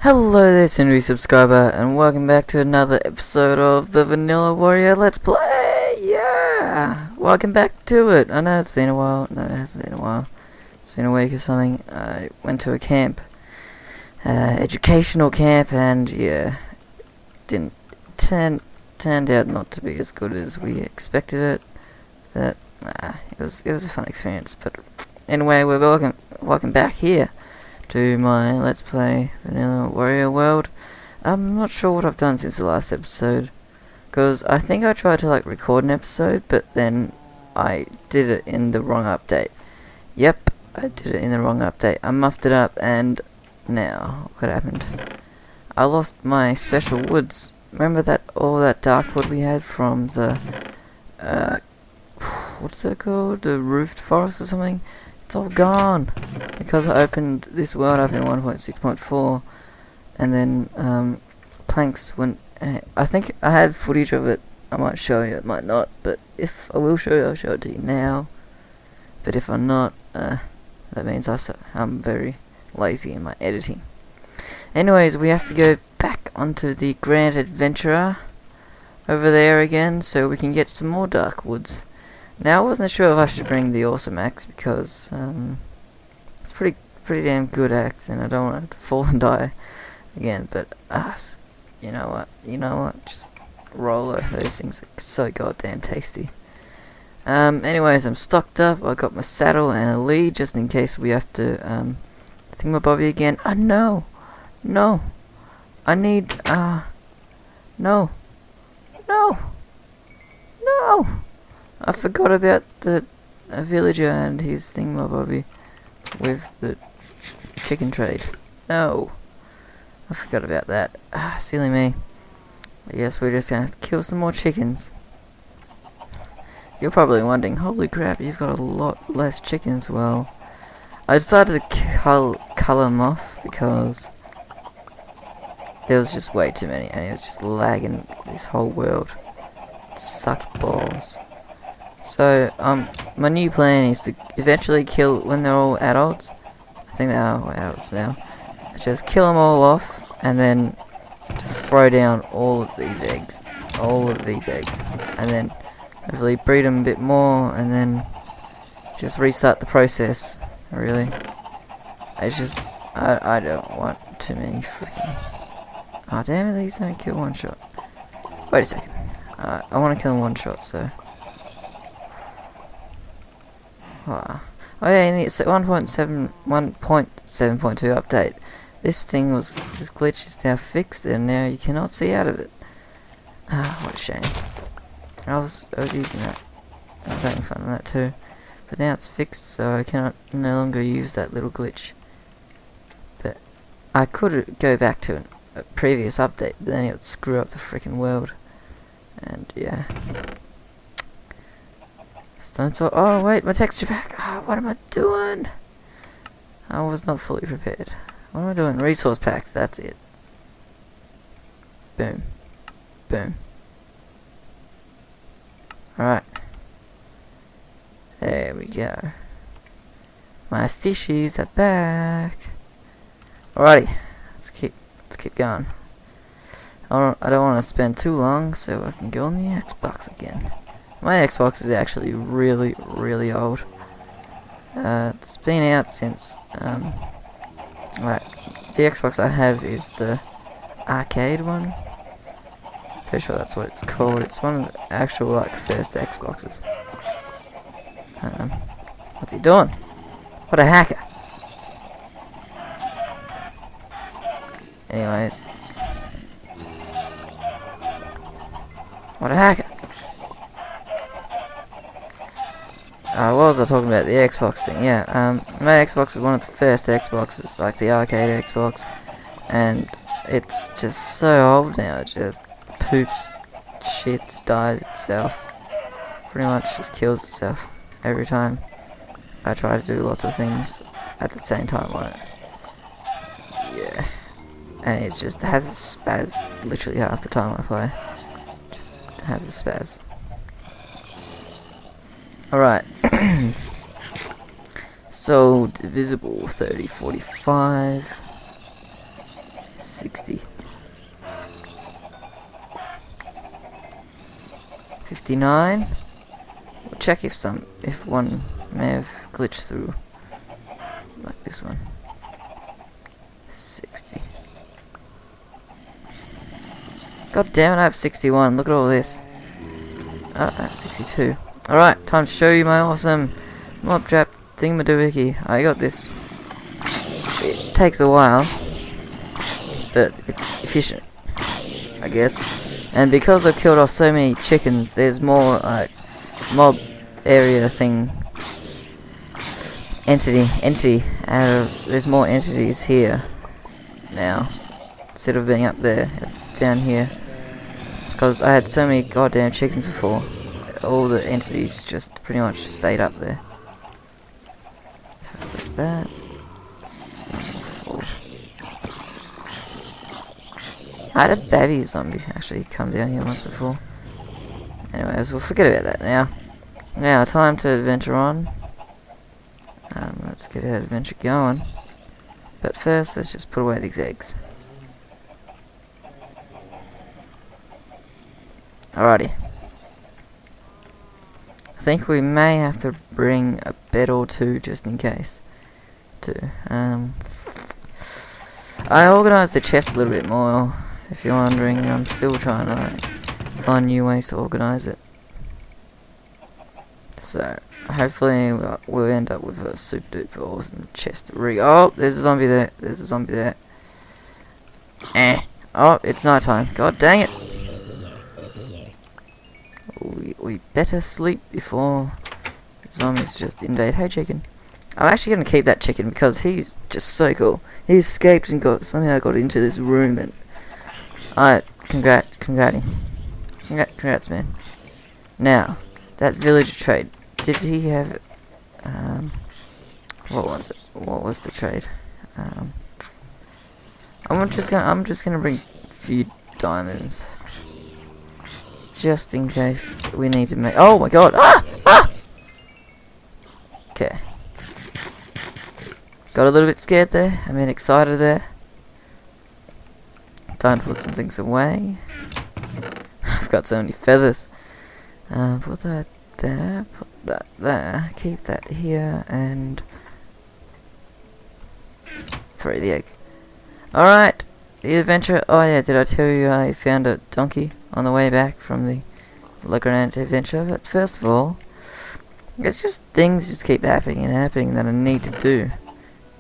Hello there, new subscriber, and welcome back to another episode of the Vanilla Warrior Let's Play! Yeah! Welcome back to it! I know it's been a while. No, it hasn't been a while. It's been a week or something. I went to a camp. Educational camp, and yeah, didn't turned out not to be as good as we expected it. But, it was a fun experience. But anyway, we're welcome back here to my Let's Play Vanilla Warrior World. I'm not sure what I've done since the last episode, because I think I tried to record an episode, but then I did it in the wrong update. Yep, I did it in the wrong update. I muffed it up, and now what happened? I lost my special woods. Remember all that dark wood we had from the what's it called? The roofed forest or something? It's all gone because I opened this world up in 1.6.4, and then planks went. I think I have footage of it. I might show you. It might not. But if I will show you, I'll show it to you now. But if I'm not, that means I'm very lazy in my editing. Anyways, we have to go back onto the Grand Adventurer over there again, so we can get some more dark woods. Now, I wasn't sure if I should bring the awesome axe, because it's pretty damn good axe, and I don't want to fall and die again. But you know what? Just roll over those things. It's so goddamn tasty. Anyways, I'm stocked up. I got my saddle and a lead just in case we have to thingamabobby again. No, I need no. I forgot about the villager and his thingamabobby with the chicken trade. No, I forgot about that. Silly me. I guess we're just gonna have to kill some more chickens. You're probably wondering, holy crap, you've got a lot less chickens. Well, I decided to cull them off because there was just way too many, and it was just lagging this whole world. It sucked balls. So, my new plan is to eventually kill, when they're all adults, I think they are all adults now, just kill them all off, and then just throw down all of these eggs, and then hopefully breed them a bit more, and then just restart the process, really. It's just, I don't want too many freaking, oh damn it, these don't kill one shot. Wait a second, I want to kill them one shot, so. Oh yeah, in the 1.7.2 update, this glitch is now fixed, and now you cannot see out of it. What a shame. I was using that. I was having fun with that too, but now it's fixed, so I cannot no longer use that little glitch. But I could go back to a previous update, but then it would screw up the freaking world. And yeah. Oh wait, my texture pack. What am I doing? I was not fully prepared. What am I doing? Resource packs, that's it. Boom. Alright. There we go. My fishies are back. Alrighty. Let's keep going. I don't want to spend too long, so I can go on the Xbox again. My Xbox is actually really old. It's been out since, the Xbox I have is the arcade one. Pretty sure that's what it's called. It's one of the actual, first Xboxes. What's he doing? What a hacker. Anyways. What a hacker. What was I talking about? The Xbox thing, yeah. My Xbox is one of the first Xboxes, like the arcade Xbox, and it's just so old now. It just poops, shits, dies itself. Pretty much just kills itself every time I try to do lots of things at the same time on it. Yeah. And it just has a spaz literally half the time I play. Just has a spaz. Alright. So, divisible 30, 45. 60. 59. We'll check if one may have glitched through, like this one. 60. God damn it, I have 61. Look at all this. Oh, I have 62. Alright, time to show you my awesome mob trap thingamadoohickey. I got this. It takes a while, but it's efficient, I guess. And because I've killed off so many chickens, there's more like mob area thing entity there's more entities here now instead of being up there, down here, because I had so many goddamn chickens before. All the entities just pretty much stayed up there. Like that. I had a baby zombie actually come down here once before. Anyways, we'll forget about that now. Now, time to adventure on. Let's get our adventure going. But first, let's just put away these eggs. Alrighty. I think we may have to bring a bed or two just in case. I organised the chest a little bit more, if you're wondering. I'm still trying to find new ways to organise it. So, hopefully we'll end up with a super duper awesome chest rig. Oh, there's a zombie there. There's a zombie there. Oh, it's night time. God dang it. We better sleep before zombies just invade. Hey, chicken. I'm actually going to keep that chicken because he's just so cool. He escaped and somehow got into this room, and congrats, man. Now, that villager trade. Did he have what was it? What was the trade? I'm just gonna bring a few diamonds, just in case we need to make. Oh my god! Okay. Got a little bit scared there. I mean, excited there. Time to put some things away. I've got so many feathers. Put that there. Put that there. Keep that here, and throw the egg. Alright, the adventure. Oh yeah, did I tell you I found a donkey on the way back from the Legrand adventure? But first of all, it's just things just keep happening that I need to do.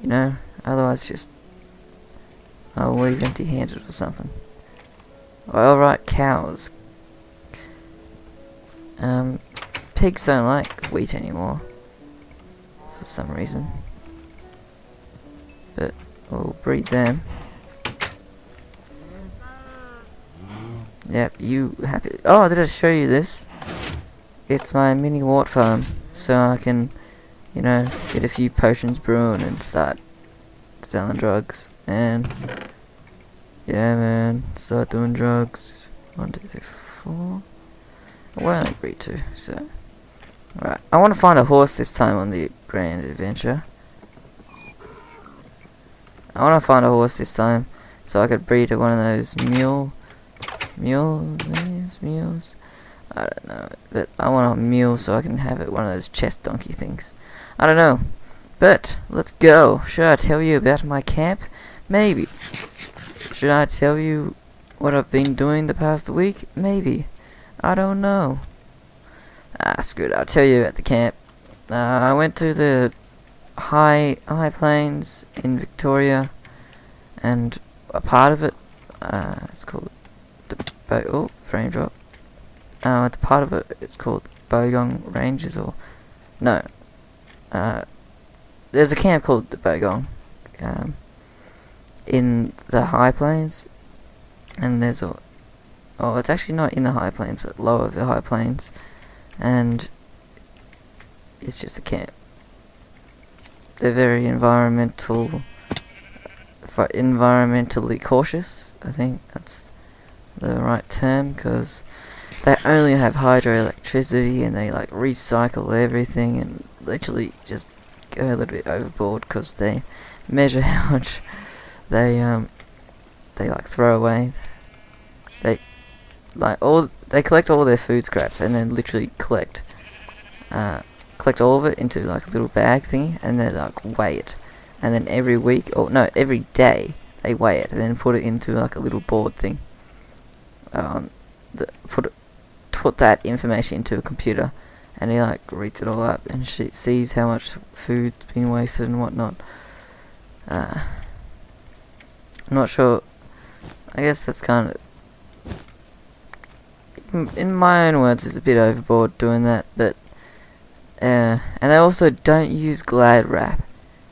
You know, otherwise I'll leave empty-handed or something. Alright, cows. Pigs don't like wheat anymore, for some reason. But we'll breed them. Yep, you happy? Oh, did I show you this? It's my mini wart farm, so I can, you know, get a few potions brewing and start selling drugs. And yeah, man, start doing drugs. 1, 2, 3, 4. We're only breed 2, so right. I want to find a horse this time on the grand adventure. I want to find a horse this time so I could breed one of those mules. I don't know, but I want a mule so I can have it one of those chest donkey things. I don't know, but let's go. Should I tell you about my camp? Maybe. Should I tell you what I've been doing the past week? Maybe. I don't know. Screw it. I'll tell you about the camp. I went to the high plains in Victoria, and a part of it, it's called the frame drop. The part of it, it's called Bogong Ranges, or no. There's a camp called the Bogong, in the high plains, and there's a. Oh, it's actually not in the high plains, but lower the high plains, and it's just a camp. They're very environmentally cautious. I think that's the right term, because they only have hydroelectricity, and they like recycle everything, and literally just go a little bit overboard because they measure how much they they like throw away. They they collect all their food scraps and then literally collect all of it into like a little bag thingy, and they like weigh it, and then every week, or no, every day they weigh it and then put it into like a little board thing. Put that information into a computer, and he like reads it all up and sees how much food's been wasted and whatnot. I'm not sure. I guess that's kind of, in my own words, it's a bit overboard doing that, but and they also don't use Glad wrap.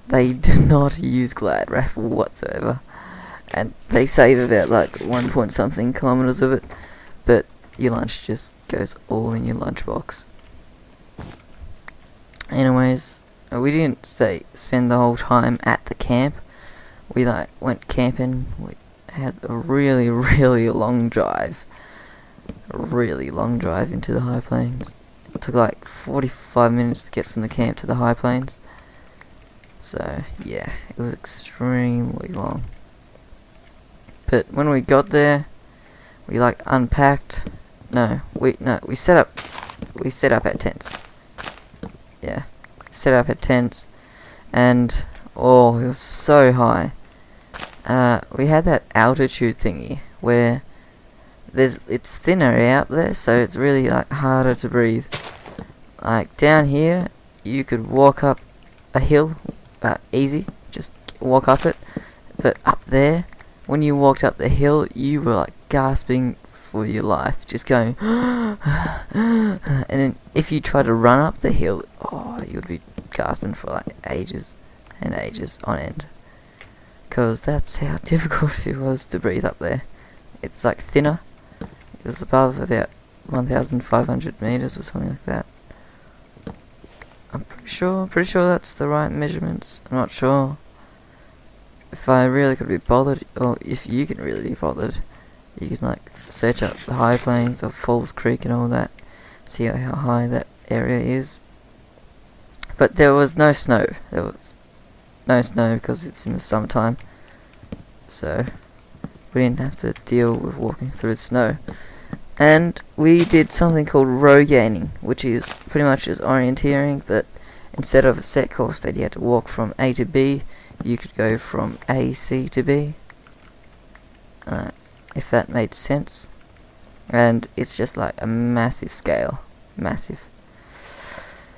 They do not use Glad wrap whatsoever, and they save about like 1 point something kilometers of it, but your lunch just goes all in your lunchbox. Anyways, we didn't spend the whole time at the camp. We like went camping. We had a really, really long drive. Into the high plains. It took like 45 minutes to get from the camp to the high plains. So yeah, it was extremely long. But when we got there, we like unpacked. We set up at tents. Yeah, set up at tents, and oh, it was so high. We had that altitude thingy where it's thinner out there, so it's really like harder to breathe. Like down here, you could walk up a hill easy, just walk up it. But up there, when you walked up the hill, you were like gasping for your life, just going and then if you try to run up the hill, you would be gasping for like ages and ages on end, because that's how difficult it was to breathe up there. It's like thinner. It was above about 1,500 meters or something like that. I'm pretty sure that's the right measurements. I'm not sure if I really could be bothered, or if you can really be bothered. You can like search up the high plains of Falls Creek and all that, see how high that area is. But there was no snow. There was no snow because it's in the summertime, so we didn't have to deal with walking through the snow. And we did something called row gaining, which is pretty much just orienteering, but instead of a set course that you had to walk from A to B, you could go from C to B. If that made sense. And it's just like a massive scale. Massive.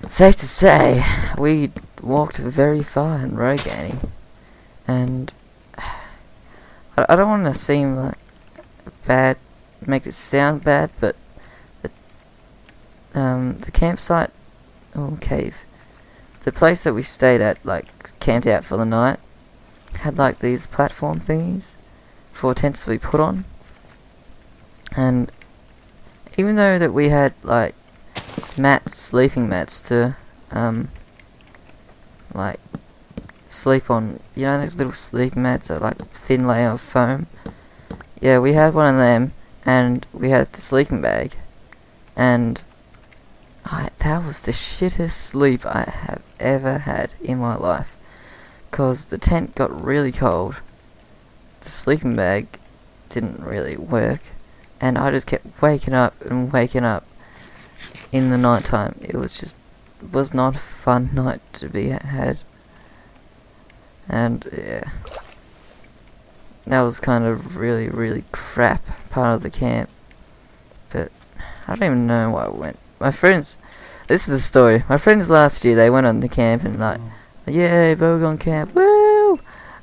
Safe to say, we walked very far in row gaining. And I don't want to seem like bad, make it sound bad, but the campsite, cave, the place that we stayed at, like camped out for the night, had like these platform thingies for tents to be put on. And even though that we had like sleeping mats to like sleep on, you know those little sleeping mats that are like thin layer of foam. Yeah, we had one of them, and we had the sleeping bag, and that was the shittest sleep I have ever had in my life, cause the tent got really cold, the sleeping bag didn't really work, and I just kept waking up in the night time. It was not a fun night to be had. And yeah, that was kind of really, really crap part of the camp. But I don't even know why I went. My friends, this is the story. My friends last year, they went on the camp and like, yay, Bogon camp, woo!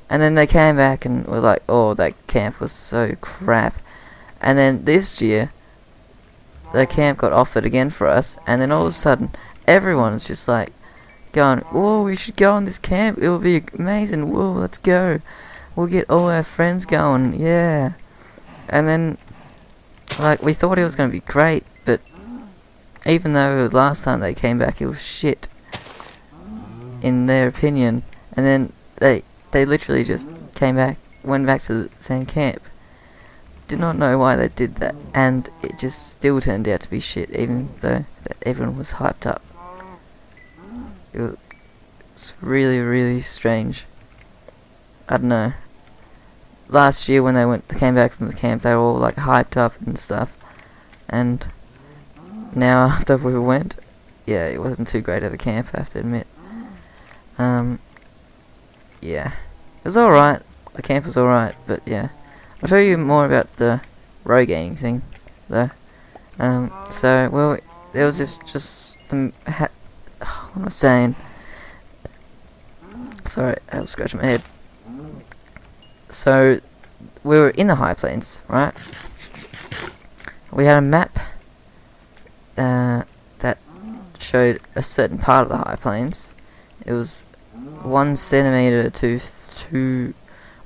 And then they came back and were like, oh, that camp was so crap. And then this year, the camp got offered again for us, and then all of a sudden, everyone's just like going, whoa, we should go on this camp, it will be amazing, whoa, let's go. We'll get all our friends going, yeah. And then, like, we thought it was going to be great, but even though last time they came back it was shit, in their opinion, and then they literally just went back to the same camp. Did not know why they did that, and it just still turned out to be shit, even though that everyone was hyped up. It was really, really strange. I don't know. last year when they came back from the camp, they were all like hyped up and stuff. And now after we went, yeah, it wasn't too great of a camp, I have to admit. Yeah, it was alright. The camp was alright, but yeah, I'll tell you more about the row gaining thing, though. So, well, there was just what am I saying? Sorry, I was scratching my head. So, we were in the high plains, right? We had a map that showed a certain part of the high plains. It was 1 centimeter to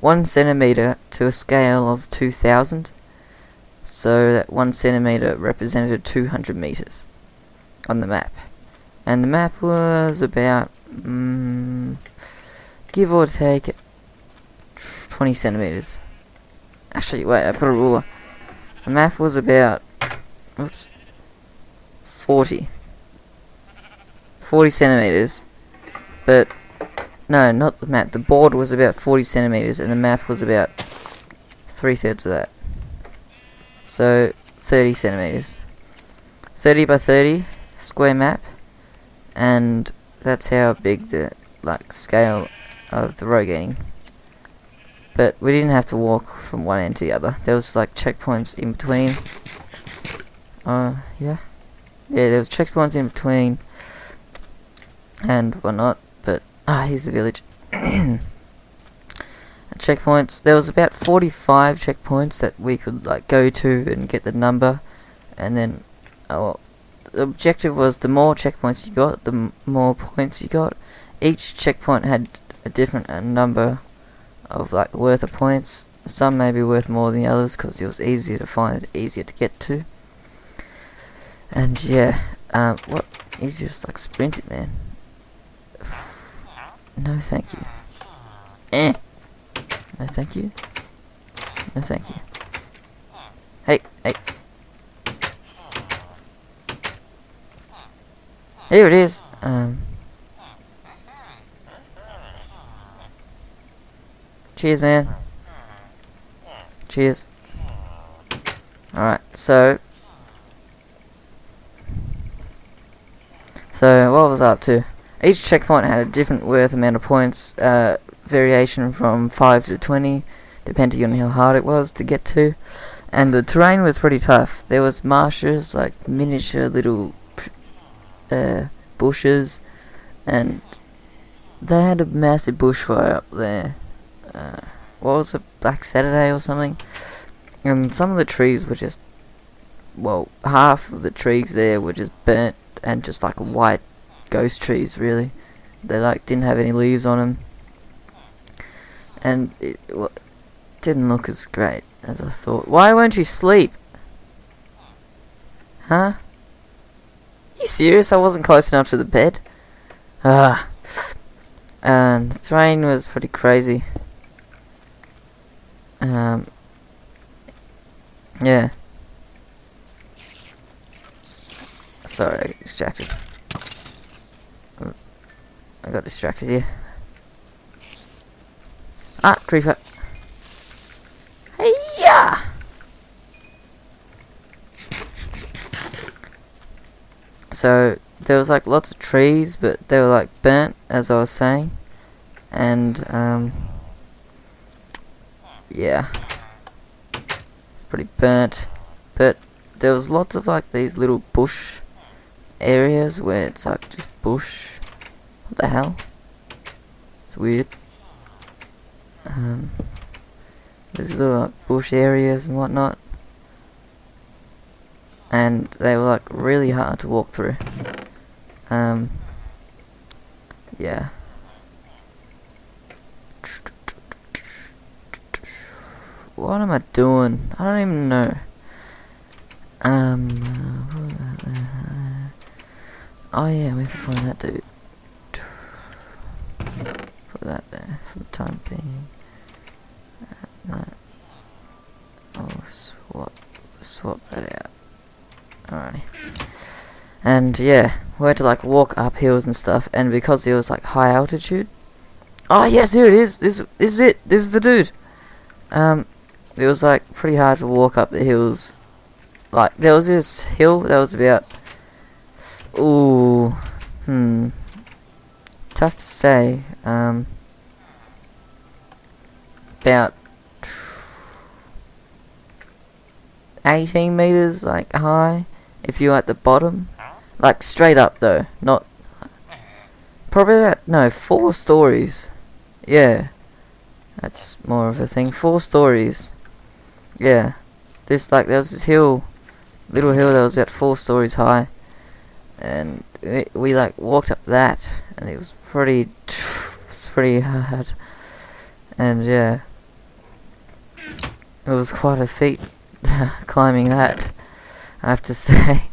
a scale of 2,000. So that 1 centimeter represented 200 meters on the map. And the map was about, give or take, 20 centimeters. Actually, wait, I've got a ruler. The map was about, 40 centimeters. But, no, not the map. The board was about 40 centimeters, and the map was about 3/3 of that. So, 30 centimeters. 30 by 30 square map, and that's how big the scale of the row gaining. But we didn't have to walk from one end to the other. There was like checkpoints in between. Yeah, there was checkpoints in between and whatnot. But here's the village. Checkpoints. There was about 45 checkpoints that we could go to and get the number, and then the objective was the more checkpoints you got, the more points you got. Each checkpoint had a different number of worth of points. Some may be worth more than the others because it was easier to find, easier to get to. And yeah, what? He's just sprinting, man. No, thank you. No, thank you. No, thank you. Hey. Here it is. Cheers, man. Cheers. Alright, so what was I up to? Each checkpoint had a different worth amount of points, variation from 5 to 20, depending on how hard it was to get to. And the terrain was pretty tough. There was marshes, miniature little bushes, and they had a massive bushfire up there. What was it, Black Saturday or something? And some of the trees were just, half of the trees there were just burnt and just white ghost trees, really. They didn't have any leaves on them, and it didn't look as great as I thought. Why won't you sleep? Huh? You serious? I wasn't close enough to the bed. And the terrain was pretty crazy. Yeah. Sorry, I got distracted. I got distracted here. Creeper. Hey-ya! So, there was lots of trees, but they were burnt, as I was saying. And, yeah. It's pretty burnt. But there was lots of these little bush areas where it's just bush. What the hell? It's weird. There's little bush areas and whatnot, and they were really hard to walk through. Yeah. What am I doing? I don't even know. Oh yeah, we have to find that dude. Put that there for the time being. That. I'll swap that out. Alrighty. And yeah, we had to walk up hills and stuff, and because it was high altitude. Oh yes, here it is. This is it. This is the dude. it was like pretty hard to walk up the hills. Like there was this hill that was about, ooh, tough to say. About 18 meters like high if you're at the bottom, like straight up though, not probably about, no, 4 stories. Yeah, that's more of a thing. 4 stories. Yeah, there was this little hill that was about 4 stories high, and we like walked up that, and it was pretty hard, and yeah, it was quite a feat climbing that, I have to say.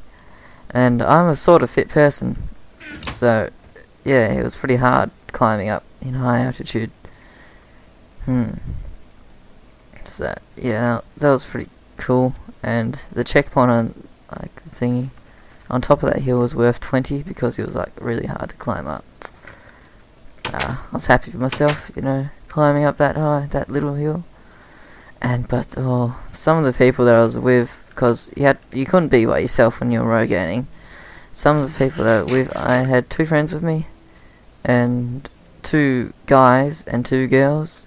And I'm a sort of fit person, so yeah, it was pretty hard climbing up in high altitude. So yeah, that was pretty cool. And the checkpoint on like the thingy on top of that hill was worth 20 because it was like really hard to climb up. I was happy with myself, climbing up that high, that little hill. But some of the people that I was with, because you couldn't be by yourself when you were road gaining. Some of the people that I was with, I had 2 friends with me, and 2 guys and 2 girls.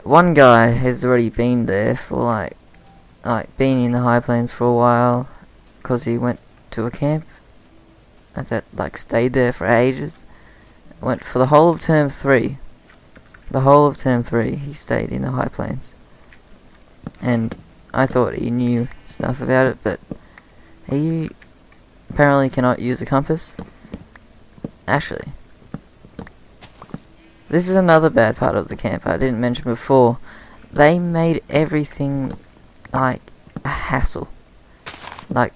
One guy has already been there for like been in the high plains for a while, because he went to a camp that like stayed there for ages. Went for the whole of term 3. The whole of term 3 he stayed in the high plains. And I thought he knew stuff about it, but he apparently cannot use a compass. Actually, this is another bad part of the camp I didn't mention before. They made everything like a hassle. Like,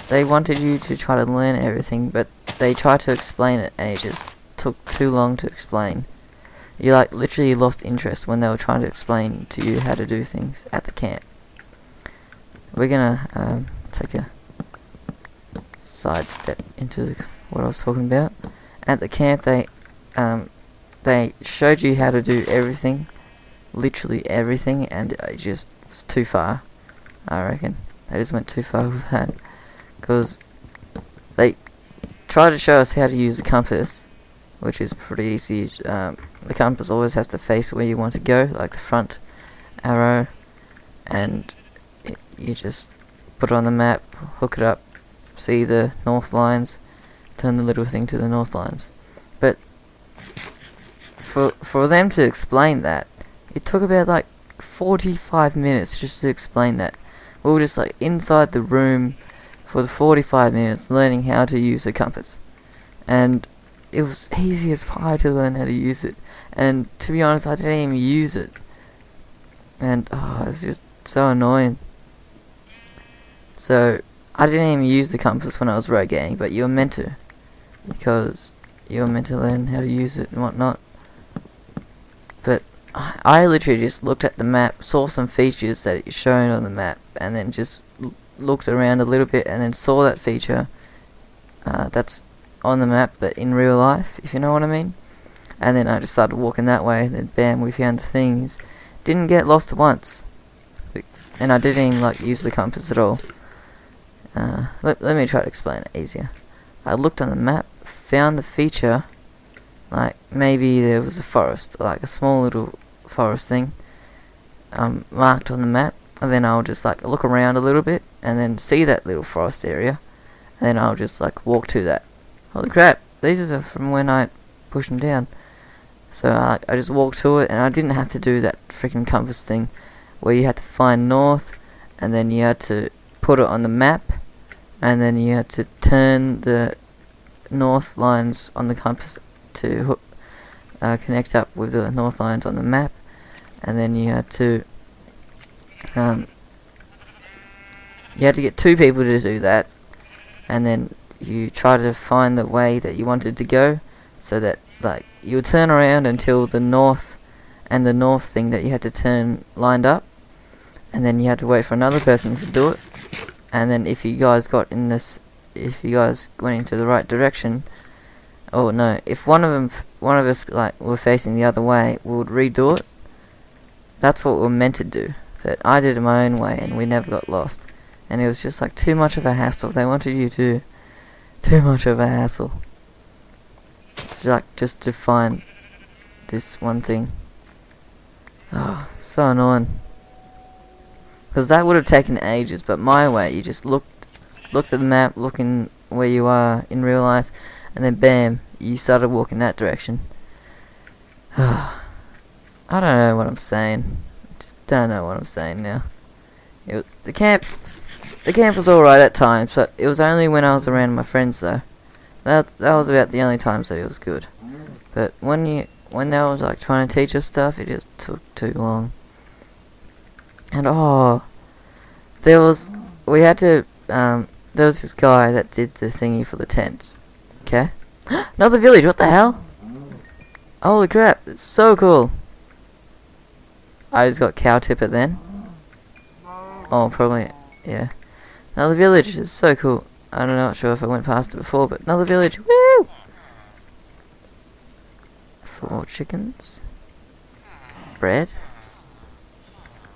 they wanted you to try to learn everything, but they tried to explain it, and it just took too long to explain. You like literally lost interest when they were trying to explain to you how to do things at the camp. We're gonna take a side step into what I was talking about. At the camp, they showed you how to do everything, literally everything, and it just was too far. I reckon they just went too far with that, because they tried to show us how to use the compass, which is pretty easy. The compass always has to face where you want to go, like the front arrow, and you just put it on the map, hook it up, see the north lines, turn the little thing to the north lines. But for them to explain that, it took about like 45 minutes just to explain that. We were just like inside the room for the 45 minutes learning how to use a compass, and it was easy as pie to learn how to use it. And to be honest, I didn't even use it, and it's just so annoying. So I didn't even use the compass when I was road gaining, but you were meant to, because you were meant to learn how to use it and whatnot. But I literally just looked at the map, saw some features that it's shown on the map, and then just looked around a little bit, and then saw that feature that's on the map, but in real life, if you know what I mean. And then I just started walking that way, and then bam, we found the things. Didn't get lost once, and I didn't even like use the compass at all. Let me try to explain it easier. I looked on the map, found the feature, like maybe there was a forest, like a small little forest thing, marked on the map, and then I'll just like look around a little bit, and then see that little forest area, and then I'll just like walk to that. Holy crap, these are from when I pushed them down. So I just walked to it, and I didn't have to do that freaking compass thing where you had to find north, and then you had to put it on the map, and then you had to turn the north lines on the compass to connect up with the north lines on the map, and then you had to get 2 people to do that, and then you try to find the way that you wanted to go, so that like you would turn around until the north and the north thing that you had to turn lined up, and then you had to wait for another person to do it, and then if you guys went into the right direction, oh no, if one of us like were facing the other way, we would redo it, that's what we're meant to do. But I did it my own way, and we never got lost. And it was just like too much of a hassle. They wanted you to too much of a hassle. It's like just to find this one thing. Oh, so annoying. Because that would have taken ages, but my way, you just looked at the map, looking where you are in real life, and then bam, you started walking that direction. I don't know what I'm saying. Just don't know what I'm saying now. The camp was alright at times, but it was only when I was around my friends though. That was about the only times that it was good. But when they was like trying to teach us stuff, it just took too long. And there was this guy that did the thingy for the tents. Okay? Another village, what the hell? Holy crap, it's so cool. I just got cow tipper then. Oh, probably, yeah. Another village is so cool. I'm not sure if I went past it before, but another village, woo! 4 chickens. Bread.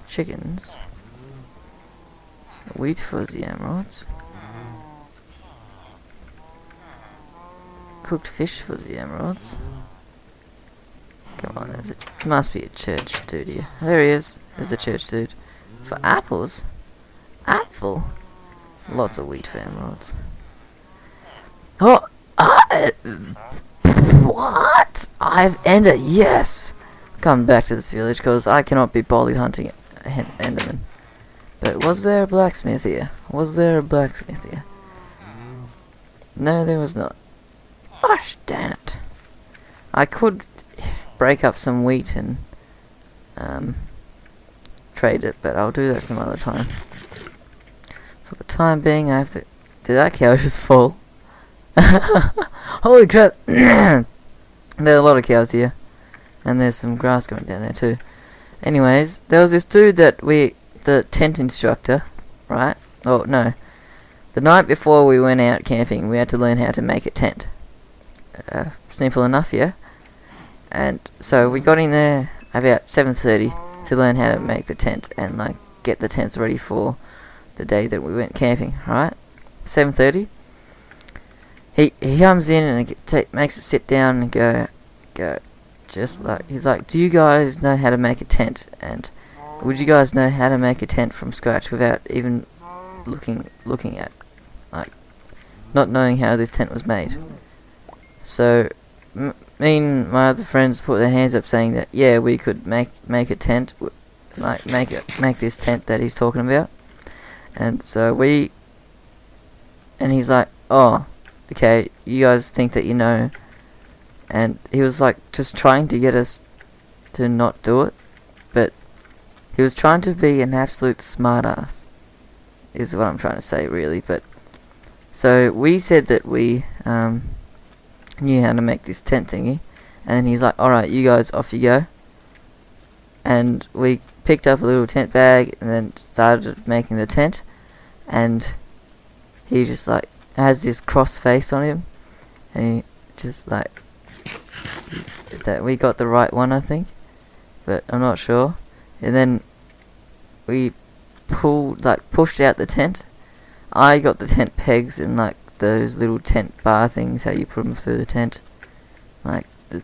Chickens. Wheat for the emeralds. Cooked fish for the emeralds. Come on, there must be a church dude here. There he is. There's the church dude. For apples? Apple? Lots of wheat for emeralds. Oh! What? I've ended. Yes! Come back to this village, because I cannot be boldly hunting Enderman. But was there a blacksmith here? Was there a blacksmith here? No, there was not. Gosh, damn it. I could break up some wheat and trade it, but I'll do that some other time. For the time being, I have to... Did that cow just fall? Holy crap! There are a lot of cows here. And there's some grass going down there too. Anyways, there was this dude that the tent instructor, right? Oh, no. The night before we went out camping, we had to learn how to make a tent. Simple enough, yeah? And so we got in there about 7:30 to learn how to make the tent and like get the tents ready for the day that we went camping, right? 7:30. He comes in and makes us sit down and go, just like, he's like, do you guys know how to make a tent? And would you guys know how to make a tent from scratch without even looking at, like, not knowing how this tent was made? So, me and my other friends put their hands up saying that, yeah, we could make a tent, like, make this tent that he's talking about. And so and he's like, oh, okay, you guys think that you know. And he was like just trying to get us to not do it, but he was trying to be an absolute smartass, is what I'm trying to say, really. But so we said that we knew how to make this tent thingy, and then he's like, alright, you guys, off you go. And we picked up a little tent bag and then started making the tent, and he just like has this cross face on him, and he just like, that we got the right one, I think, but I'm not sure. And then we pushed out the tent. I got the tent pegs and like those little tent bar things, how you put them through the tent, like you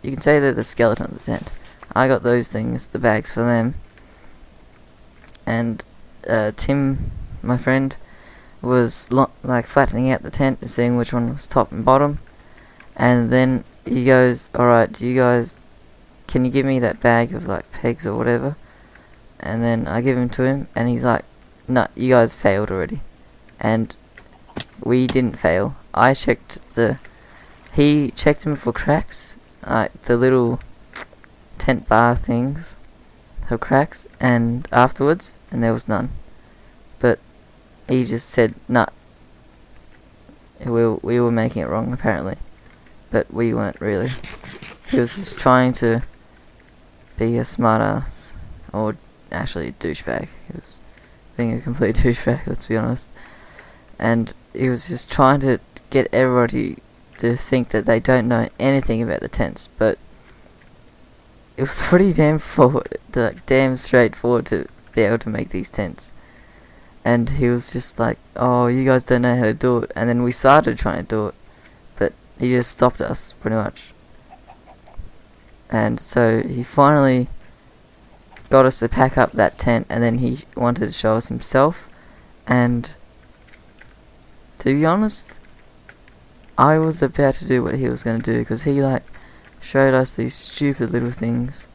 can say they're the skeleton of the tent. I got those things, the bags for them. And Tim, my friend, was like flattening out the tent and seeing which one was top and bottom. And then he goes, alright, can you give me that bag of like pegs or whatever? And then I give him to him, and he's like, no, you guys failed already. And we didn't fail. He checked him for cracks, like the little tent bar things, for cracks, and afterwards, and there was none. But he just said, nah, we were making it wrong apparently. But we weren't really. He was just trying to be a smartass, or actually a douchebag. He was being a complete douchebag, let's be honest. And he was just trying to get everybody to think that they don't know anything about the tents. But it was pretty damn damn straightforward to be able to make these tents. And he was just like, "Oh, you guys don't know how to do it." And then we started trying to do it, but he just stopped us pretty much. And so he finally got us to pack up that tent, and then he wanted to show us himself. And to be honest, I was about to do what he was going to do, because he like showed us these stupid little things,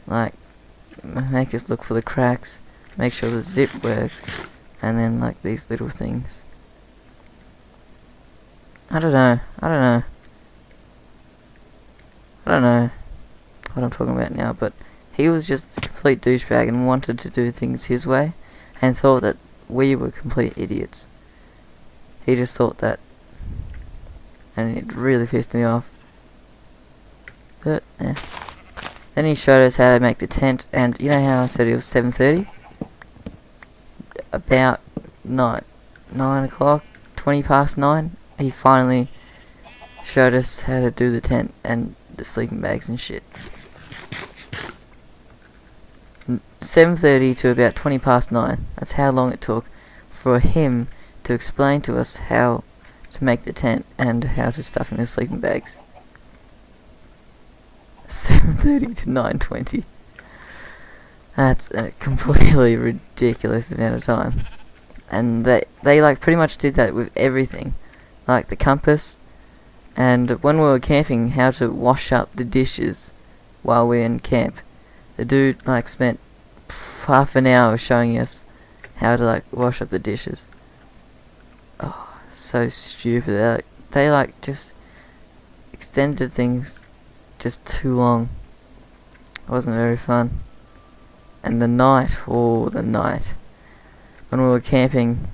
like make us look for the cracks, make sure the zip works, and then like these little things. I don't know what I'm talking about now, but he was just a complete douchebag and wanted to do things his way, and thought that we were complete idiots. He just thought that, and it really pissed me off. But yeah. Then he showed us how to make the tent, and you know how I said it was 7:30? About 9 o'clock, 20 past 9, he finally showed us how to do the tent and the sleeping bags and shit. 7:30 to about 20 past 9. That's how long it took for him to explain to us how to make the tent and how to stuff in the sleeping bags. 7:30 to 9:20. That's a completely ridiculous amount of time. And they like pretty much did that with everything. Like the compass, and when we were camping, how to wash up the dishes while we were in camp. The dude like spent half an hour showing us how to like wash up the dishes. Oh, so stupid. They like just extended things just too long. It wasn't very fun. And the night, when we were camping,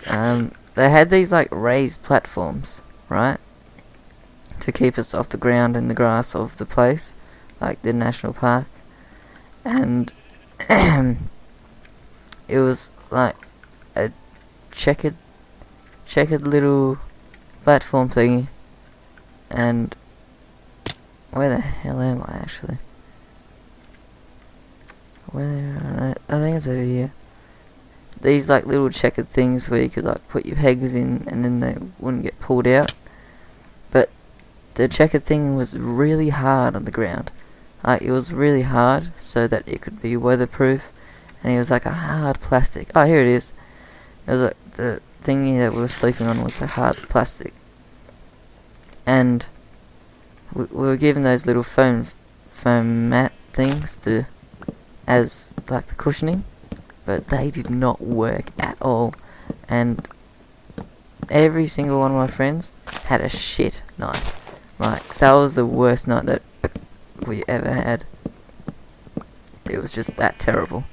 they had these like raised platforms, right, to keep us off the ground and the grass of the place, like the national park. And it was like a checkered little platform thingy. And where the hell am I actually? I think it's over here. These like little checkered things where you could like put your pegs in and then they wouldn't get pulled out. But the checkered thing was really hard on the ground. Like it was really hard so that it could be weatherproof, and it was like a hard plastic. Oh, here it is. It was like the thingy that we were sleeping on was a hard plastic. And we were given those little foam mat things to as like the cushioning, but they did not work at all. And every single one of my friends had a shit night. Like that was the worst night that we ever had. It was just that terrible.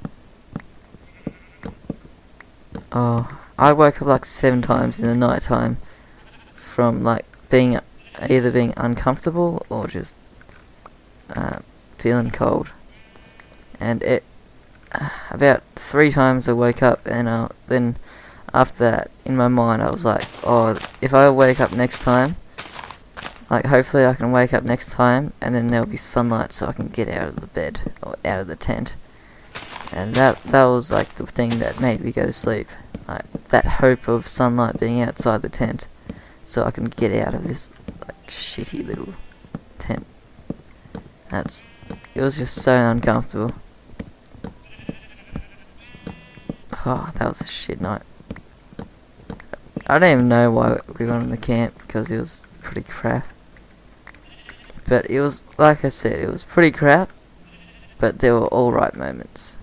Oh, I woke up like 7 times in the night time from like either being uncomfortable or just feeling cold. And about 3 times I woke up, and then after that, in my mind, I was like, oh, if I wake up next time, like hopefully I can wake up next time, and then there'll be sunlight so I can get out of the bed or out of the tent. And that was like the thing that made me go to sleep, like that hope of sunlight being outside the tent, so I can get out of this like shitty little tent. It was just so uncomfortable. Oh, that was a shit night. I don't even know why we went on the camp, because it was pretty crap. But it was, like I said, it was pretty crap, but there were alright moments.